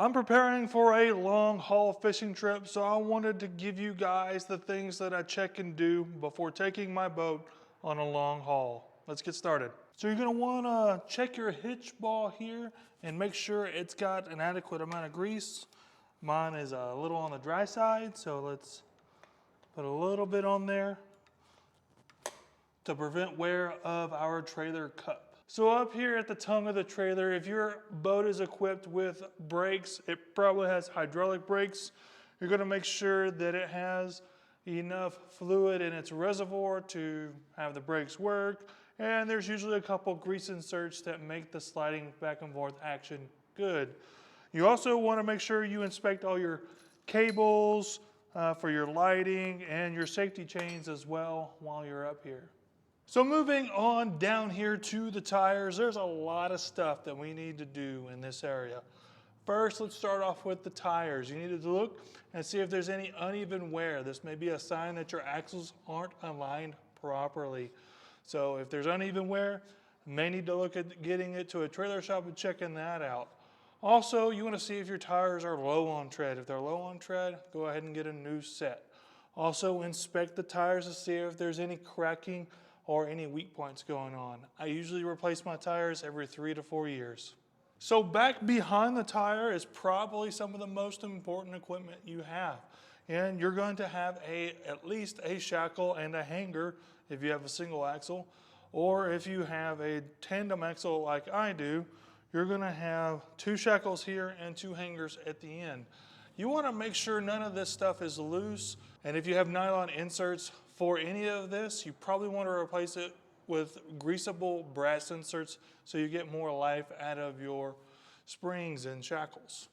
I'm preparing for a long haul fishing trip, so I wanted to give you guys the things that I check and do before taking my boat on a long haul. Let's get started. So you're gonna wanna check your hitch ball here and make sure it's got an adequate amount of grease. Mine is a little on the dry side, so let's put a little bit on there to prevent wear of our trailer cup. So up here at the tongue of the trailer, if your boat is equipped with brakes, it probably has hydraulic brakes. You're gonna make sure that it has enough fluid in its reservoir to have the brakes work. And there's usually a couple grease inserts that make the sliding back and forth action good. You also wanna make sure you inspect all your cables for your lighting and your safety chains as well while you're up here. So moving on down here to the tires, there's a lot of stuff that we need to do in this area. First, let's start off with the tires. You need to look and see if there's any uneven wear. This may be a sign that your axles aren't aligned properly. So if there's uneven wear, you may need to look at getting it to a trailer shop and checking that out. Also, you want to see if your tires are low on tread. If they're low on tread, go ahead and get a new set. Also, inspect the tires to see if there's any cracking or any weak points going on. I usually replace my tires every 3 to 4 years. So back behind the tire is probably some of the most important equipment you have. And you're going to have at least a shackle and a hanger if you have a single axle. Or if you have a tandem axle like I do, you're gonna have 2 shackles here and 2 hangers at the end. You wanna make sure none of this stuff is loose. And if you have nylon inserts for any of this, you probably want to replace it with greasable brass inserts so you get more life out of your springs and shackles.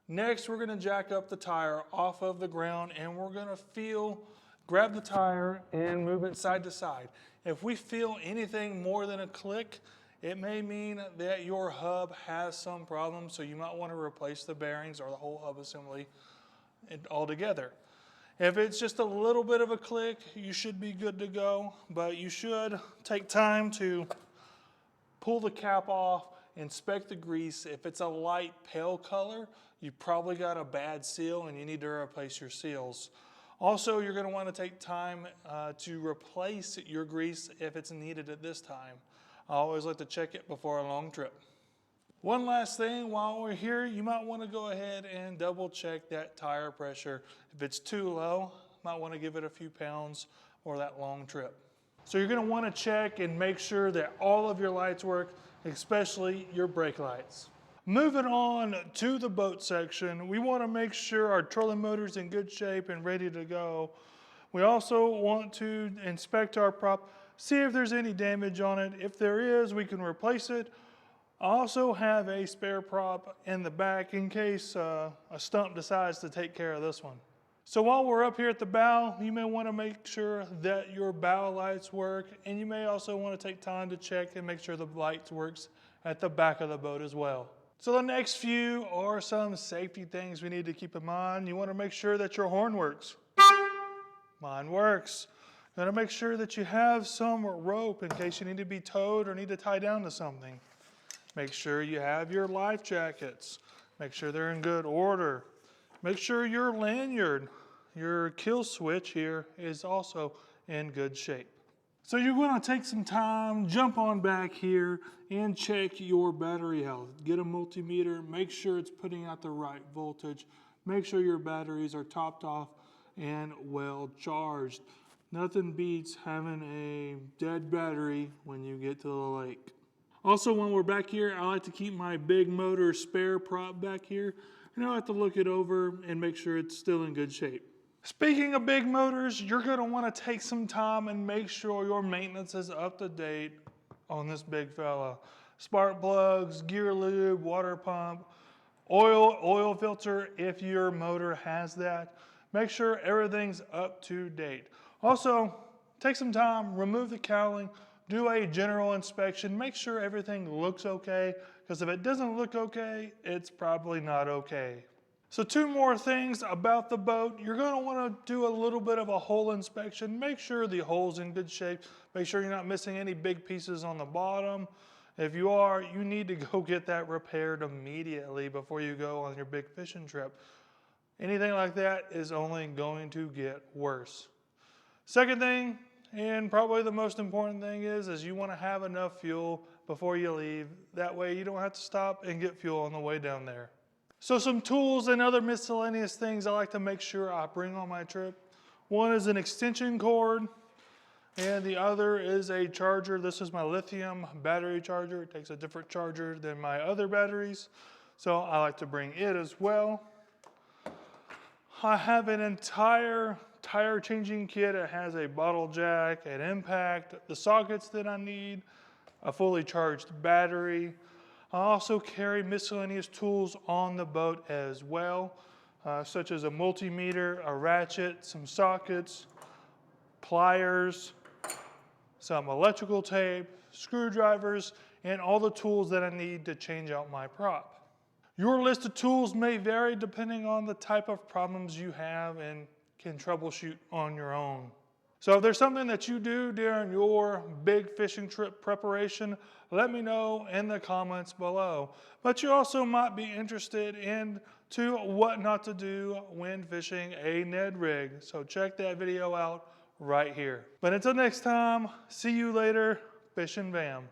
Next, we're going to jack up the tire off of the ground and we're going to grab the tire and move it side to side. If we feel anything more than a click, it may mean that your hub has some problem, so you might want to replace the bearings or the whole hub assembly altogether. If it's just a little bit of a click, you should be good to go, but you should take time to pull the cap off, inspect the grease. If it's a light pale color, you probably got a bad seal and you need to replace your seals. Also, you're going to want to take time to replace your grease if it's needed at this time. I always like to check it before a long trip. One last thing, while we're here, you might want to go ahead and double check that tire pressure. If it's too low, you might want to give it a few pounds for that long trip. So you're going to want to check and make sure that all of your lights work, especially your brake lights. Moving on to the boat section, we want to make sure our trolling motor is in good shape and ready to go. We also want to inspect our prop, see if there's any damage on it. If there is, we can replace it. I also have a spare prop in the back in case a stump decides to take care of this one. So while we're up here at the bow, you may want to make sure that your bow lights work, and you may also want to take time to check and make sure the lights works at the back of the boat as well. So the next few are some safety things we need to keep in mind. You want to make sure that your horn works. Mine works. You want to make sure that you have some rope in case you need to be towed or need to tie down to something. Make sure you have your life jackets. Make sure they're in good order. Make sure your lanyard, your kill switch here, is also in good shape. So you're going to take some time, jump on back here, and check your battery health. Get a multimeter, make sure it's putting out the right voltage. Make sure your batteries are topped off and well charged. Nothing beats having a dead battery when you get to the lake. Also, when we're back here, I like to keep my big motor spare prop back here, and I like to look it over and make sure it's still in good shape. Speaking of big motors, you're going to want to take some time and make sure your maintenance is up to date on this big fella. Spark plugs, gear lube, water pump, oil filter if your motor has that. Make sure everything's up to date. Also, take some time, remove the cowling, do a general inspection, make sure everything looks okay, because if it doesn't look okay, it's probably not okay. So 2 more things about the boat. You're going to want to do a little bit of a hole inspection. Make sure the hole's in good shape. Make sure you're not missing any big pieces on the bottom. If you are, you need to go get that repaired immediately before you go on your big fishing trip. Anything like that is only going to get worse. Second thing, and probably the most important thing is you want to have enough fuel before you leave. That way you don't have to stop and get fuel on the way down there. So some tools and other miscellaneous things I like to make sure I bring on my trip. One is an extension cord, and the other is a charger. This is my lithium battery charger. It takes a different charger than my other batteries, so I like to bring it as well. I have an entire tire changing kit. It has a bottle jack, an impact, the sockets that I need, a fully charged battery. I also carry miscellaneous tools on the boat as well, such as a multimeter, a ratchet, some sockets, pliers, some electrical tape, screwdrivers, and all the tools that I need to change out my prop. Your list of tools may vary depending on the type of problems you have and can troubleshoot on your own. So if there's something that you do during your big fishing trip preparation, let me know in the comments below. But you also might be interested in what not to do when fishing a Ned rig. So check that video out right here. But until next time, see you later, Fish and Vam.